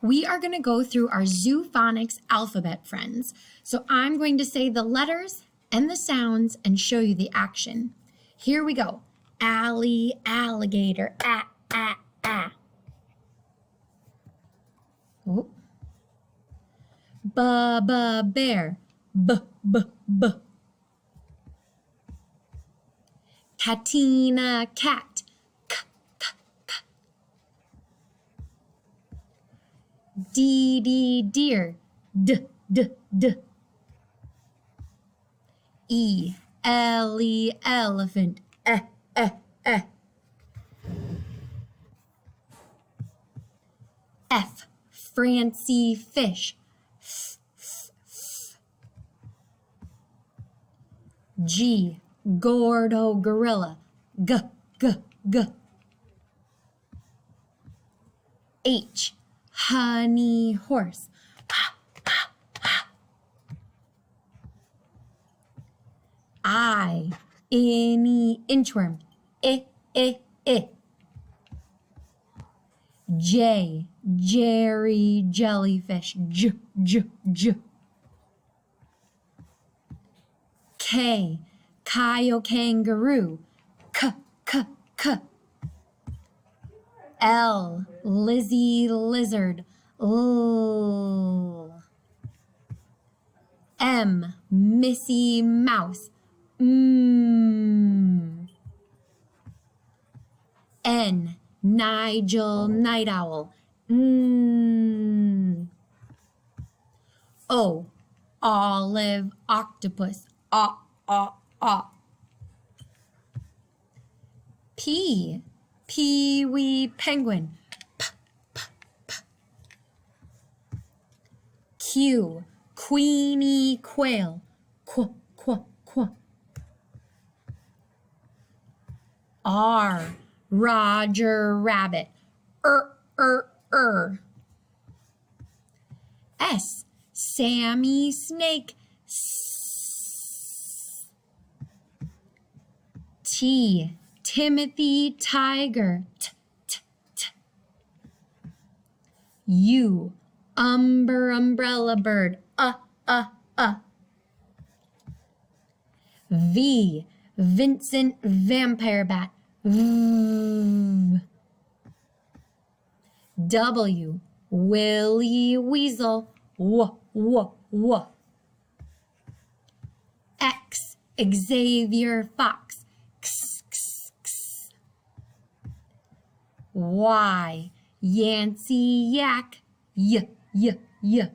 we are going to go through our Zoo Phonics alphabet, friends. So I'm going to say the letters and the sounds and show you the action. Here we go. Alley, alligator, ah, ah, ah. Oh. Bubba, bear, b, b, b. Katina, cat, k, k, k. Dee, dee, deer, d, d, d. E, Ellie, elephant, eh, eh, eh. F, Francie, fish, f, f, f. G, Gordo, gorilla, g, g, g. H, honey, horse, ha, ha, ha. I, inchworm, I, I. J, Jerry, jellyfish, j, j, j. K, Kyle, kangaroo, k, k, k. L, Lizzie, lizard, l. M, Missy, mouse, mm. N, Nigel, night owl, mm. O, Olive, octopus, ah, ah, ah. P, Pee-wee, penguin, p, p, p. Q, Queenie, quail, qu, qu, qu. R, Roger, rabbit, S, Sammy, snake, s. T, Timothy, tiger, t, t, t. U, umbrella bird, V, Vincent, vampire bat, v. W, Willie, weasel, w, w, w. X, Xavier, fox, x, x, x. Y, Yancey, yak, y, y, y.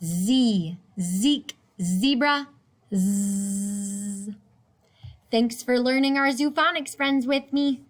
Z, Zeke, zebra, z. Thanks for learning our Zoo Phonics, friends, with me.